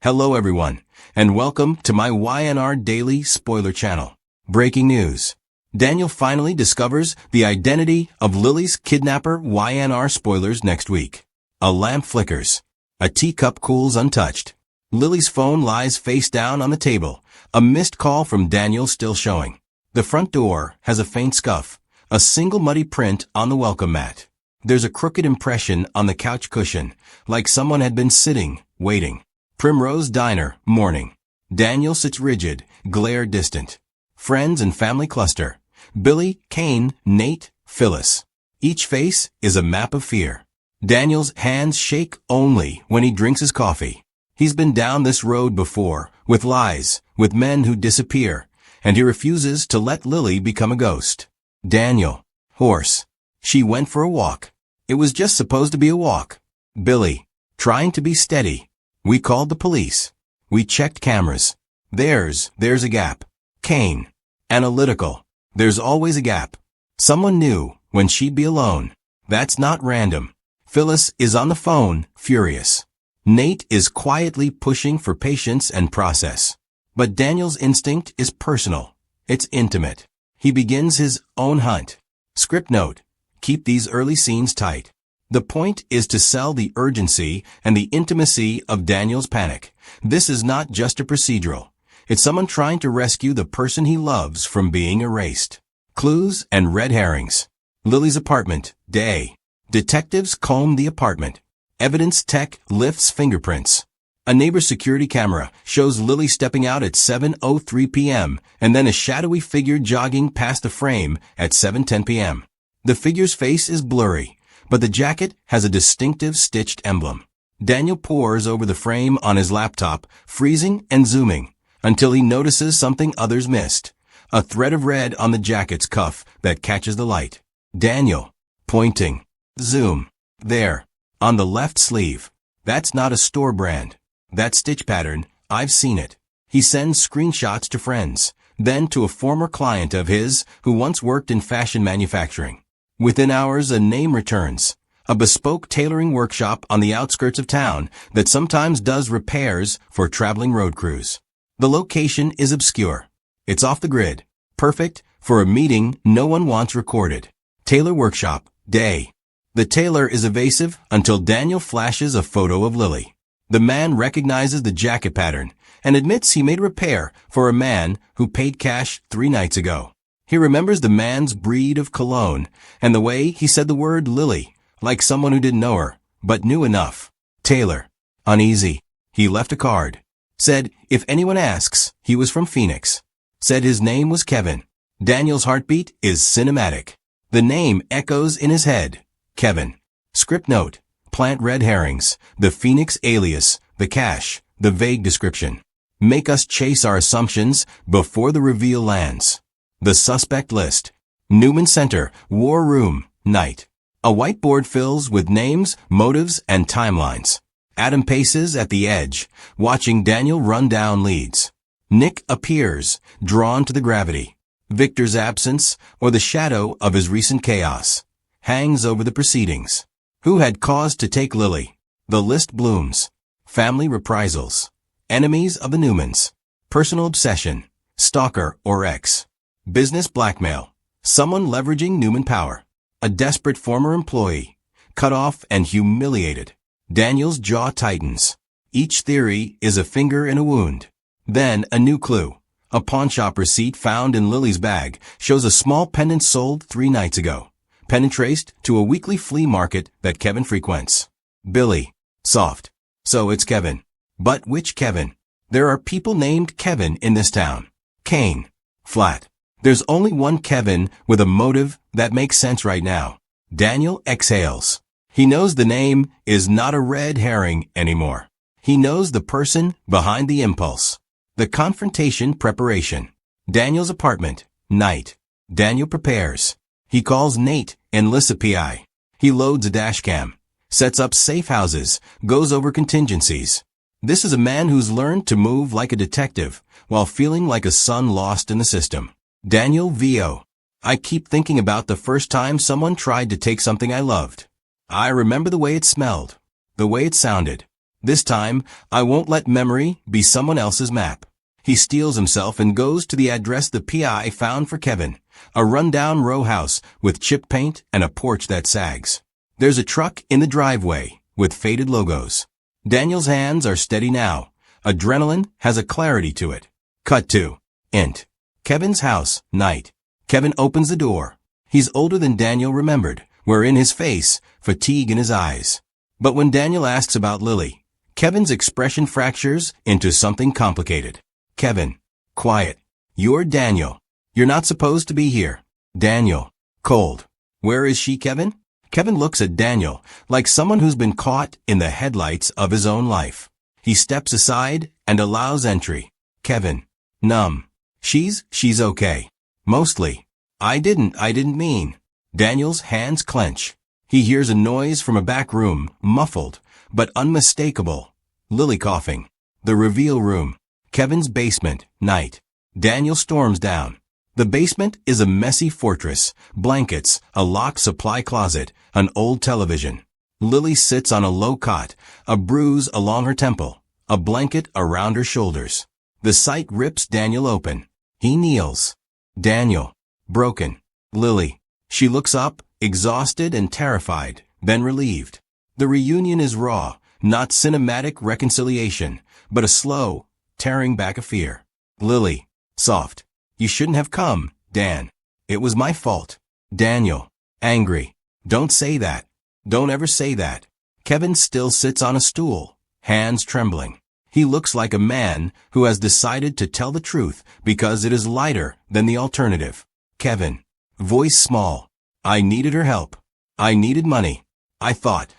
Hello everyone, and welcome to my YNR Daily Spoiler Channel. Breaking news. Daniel finally discovers the identity of Lily's kidnapper. YNR spoilers next week. A lamp flickers. A teacup cools untouched. Lily's phone lies face down on the table. A missed call from Daniel still showing. The front door has a faint scuff. A single muddy print on the welcome mat. There's a crooked impression on the couch cushion, like someone had been sitting, waiting. Primrose Diner, morning. Daniel sits rigid, glare distant. Friends and family cluster. Billy, Kane, Nate, Phyllis. Each face is a map of fear. Daniel's hands shake only when he drinks his coffee. He's been down this road before, with lies, with men who disappear, and he refuses to let Lily become a ghost. Daniel. Horse. She went for a walk. It was just supposed to be a walk. Billy. Trying to be steady. We called the police. We checked cameras. There's a gap. Kane. Analytical. There's always a gap. Someone knew when she'd be alone. That's not random. Phyllis is on the phone, furious. Nate is quietly pushing for patience and process. But Daniel's instinct is personal. It's intimate. He begins his own hunt. Script note. Keep these early scenes tight. The point is to sell the urgency and the intimacy of Daniel's panic. This is not just a procedural. It's someone trying to rescue the person he loves from being erased. Clues and red herrings. Lily's apartment, day. Detectives comb the apartment. Evidence tech lifts fingerprints. A neighbor's security camera shows Lily stepping out at 7:03 p.m. and then a shadowy figure jogging past the frame at 7:10 p.m. The figure's face is blurry, but the jacket has a distinctive stitched emblem. Daniel pores over the frame on his laptop, freezing and zooming, until he notices something others missed. A thread of red on the jacket's cuff that catches the light. Daniel. Pointing. Zoom. There. On the left sleeve. That's not a store brand. That stitch pattern, I've seen it. He sends screenshots to friends, then to a former client of his who once worked in fashion manufacturing. Within hours, a name returns. A bespoke tailoring workshop on the outskirts of town that sometimes does repairs for traveling road crews. The location is obscure. It's off the grid. Perfect for a meeting no one wants recorded. Tailor workshop, day. The tailor is evasive until Daniel flashes a photo of Lily. The man recognizes the jacket pattern and admits he made a repair for a man who paid cash 3 nights ago. He remembers the man's breed of cologne and the way he said the word Lily, like someone who didn't know her, but knew enough. Taylor. Uneasy. He left a card. Said, if anyone asks, he was from Phoenix. Said his name was Kevin. Daniel's heartbeat is cinematic. The name echoes in his head. Kevin. Script note. Plant red herrings. The Phoenix alias. The cache. The vague description. Make us chase our assumptions before the reveal lands. The suspect list. Newman Center, War Room, night. A whiteboard fills with names, motives, and timelines. Adam paces at the edge, watching Daniel run down leads. Nick appears, drawn to the gravity. Victor's absence, or the shadow of his recent chaos, hangs over the proceedings. Who had cause to take Lily? The list blooms. Family reprisals. Enemies of the Newmans. Personal obsession. Stalker or ex. Business blackmail. Someone leveraging Newman power. A desperate former employee. Cut off and humiliated. Daniel's jaw tightens. Each theory is a finger in a wound. Then a new clue. A pawnshop receipt found in Lily's bag shows a small pendant sold 3 nights ago. Pendant traced to a weekly flea market that Kevin frequents. Billy. Soft. So it's Kevin. But which Kevin? There are people named Kevin in this town. Kane. Flat. There's only one Kevin with a motive that makes sense right now. Daniel exhales. He knows the name is not a red herring anymore. He knows the person behind the impulse. The confrontation preparation. Daniel's apartment, night. Daniel prepares. He calls Nate and Lissa PI. He loads a dashcam, sets up safe houses, goes over contingencies. This is a man who's learned to move like a detective while feeling like a son lost in the system. Daniel VO. I keep thinking about the first time someone tried to take something I loved. I remember the way it smelled, the way it sounded. This time, I won't let memory be someone else's map. He steels himself and goes to the address the PI found for Kevin, a rundown row house with chip paint and a porch that sags. There's a truck in the driveway with faded logos. Daniel's hands are steady now. Adrenaline has a clarity to it. Cut to Int. Kevin's house, night. Kevin opens the door. He's older than Daniel remembered, wherein his face, fatigue in his eyes. But when Daniel asks about Lily, Kevin's expression fractures into something complicated. Kevin. Quiet. You're Daniel. You're not supposed to be here. Daniel. Cold. Where is she, Kevin? Kevin looks at Daniel like someone who's been caught in the headlights of his own life. He steps aside and allows entry. Kevin. Numb. She's okay. Mostly. I didn't mean. Daniel's hands clench. He hears a noise from a back room, muffled, but unmistakable. Lily coughing. The reveal room. Kevin's basement, night. Daniel storms down. The basement is a messy fortress, blankets, a locked supply closet, an old television. Lily sits on a low cot, a bruise along her temple, a blanket around her shoulders. The sight rips Daniel open. He kneels. Daniel. Broken. Lily. She looks up, exhausted and terrified, then relieved. The reunion is raw, not cinematic reconciliation, but a slow, tearing back of fear. Lily. Soft. You shouldn't have come, Dan. It was my fault. Daniel. Angry. Don't say that. Don't ever say that. Kevin still sits on a stool, hands trembling. He looks like a man who has decided to tell the truth because it is lighter than the alternative. Kevin. Voice small. I needed her help. I needed money. I thought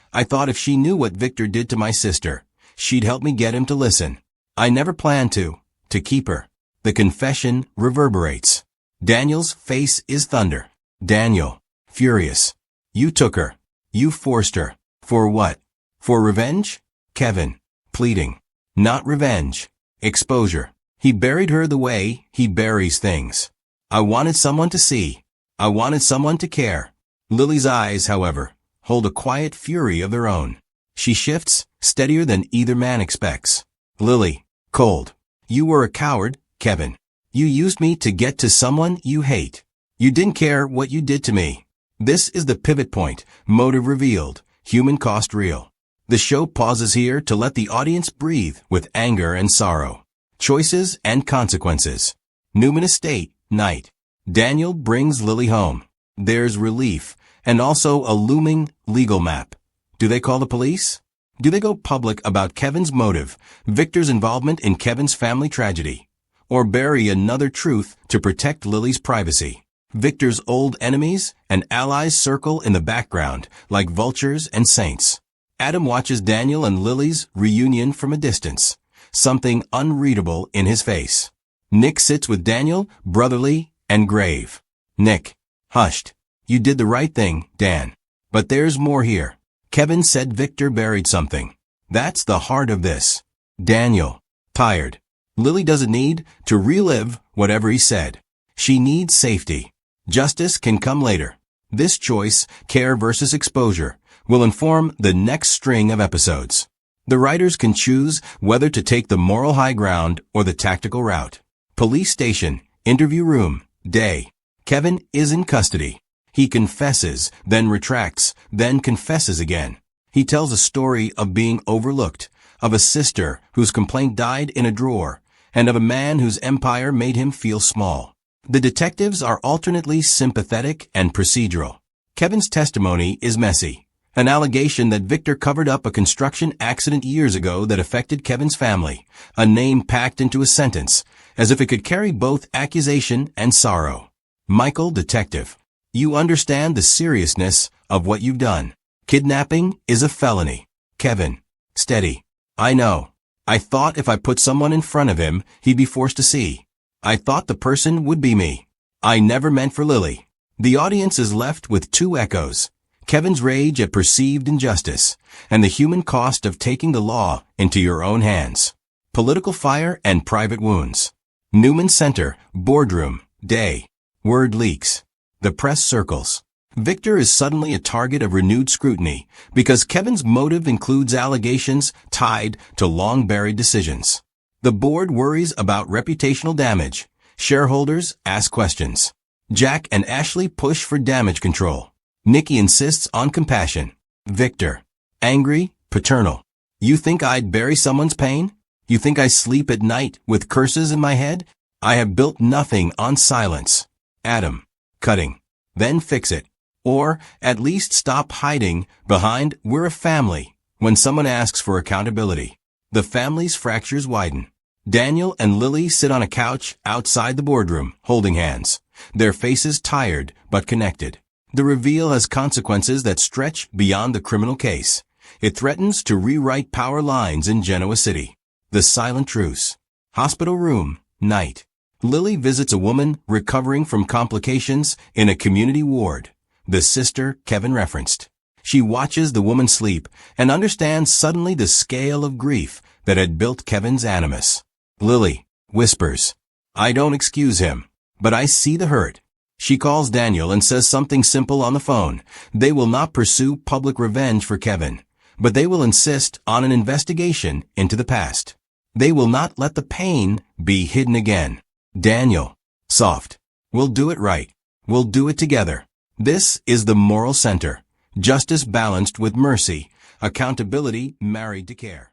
if she knew what Victor did to my sister, she'd help me get him to listen. I never planned to keep her. The confession reverberates. Daniel's face is thunder. Daniel. Furious. You took her. You forced her. For what? For revenge? Kevin. Pleading. Not revenge. Exposure. He buried her the way he buries things. I wanted someone to see. I wanted someone to care. Lily's eyes, however, hold a quiet fury of their own. She shifts, steadier than either man expects. Lily. Cold. You were a coward, Kevin. You used me to get to someone you hate. You didn't care what you did to me. This is the pivot point, motive revealed, human cost real. The show pauses here to let the audience breathe with anger and sorrow. Choices and consequences. Newman Estate, night. Daniel brings Lily home. There's relief, and also a looming legal map. Do they call the police? Do they go public about Kevin's motive, Victor's involvement in Kevin's family tragedy? Or bury another truth to protect Lily's privacy? Victor's old enemies and allies circle in the background like vultures and saints. Adam watches Daniel and Lily's reunion from a distance, something unreadable in his face. Nick sits with Daniel, brotherly and grave. Nick. Hushed. You did the right thing, Dan. But there's more here. Kevin said Victor buried something. That's the heart of this. Daniel. Tired. Lily doesn't need to relive whatever he said. She needs safety. Justice can come later. This choice, care versus exposure, will inform the next string of episodes. The writers can choose whether to take the moral high ground or the tactical route. Police station, interview room, day. Kevin is in custody. He confesses, then retracts, then confesses again. He tells a story of being overlooked, of a sister whose complaint died in a drawer, and of a man whose empire made him feel small. The detectives are alternately sympathetic and procedural. Kevin's testimony is messy. An allegation that Victor covered up a construction accident years ago that affected Kevin's family, a name packed into a sentence, as if it could carry both accusation and sorrow. Michael, detective. You understand the seriousness of what you've done. Kidnapping is a felony. Kevin. Steady. I know. I thought if I put someone in front of him, he'd be forced to see. I thought the person would be me. I never meant for Lily. The audience is left with two echoes. Kevin's rage at perceived injustice, and the human cost of taking the law into your own hands. Political fire and private wounds. Newman Center, boardroom, day. Word leaks. The press circles. Victor is suddenly a target of renewed scrutiny because Kevin's motive includes allegations tied to long-buried decisions. The board worries about reputational damage. Shareholders ask questions. Jack and Ashley push for damage control. Nikki insists on compassion. Victor, angry, paternal. You think I'd bury someone's pain? You think I sleep at night with curses in my head? I have built nothing on silence. Adam, cutting. Then fix it. Or at least stop hiding behind "we're a family" when someone asks for accountability. The family's fractures widen. Daniel and Lily sit on a couch outside the boardroom, holding hands, their faces tired but connected. The reveal has consequences that stretch beyond the criminal case. It threatens to rewrite power lines in Genoa City. The silent truce. Hospital room, night. Lily visits a woman recovering from complications in a community ward, the sister Kevin referenced. She watches the woman sleep and understands suddenly the scale of grief that had built Kevin's animus. Lily whispers, "I don't excuse him, but I see the hurt." She calls Daniel and says something simple on the phone. They will not pursue public revenge for Kevin, but they will insist on an investigation into the past. They will not let the pain be hidden again. Daniel, soft. We'll do it right. We'll do it together. This is the moral center. Justice balanced with mercy. Accountability married to care.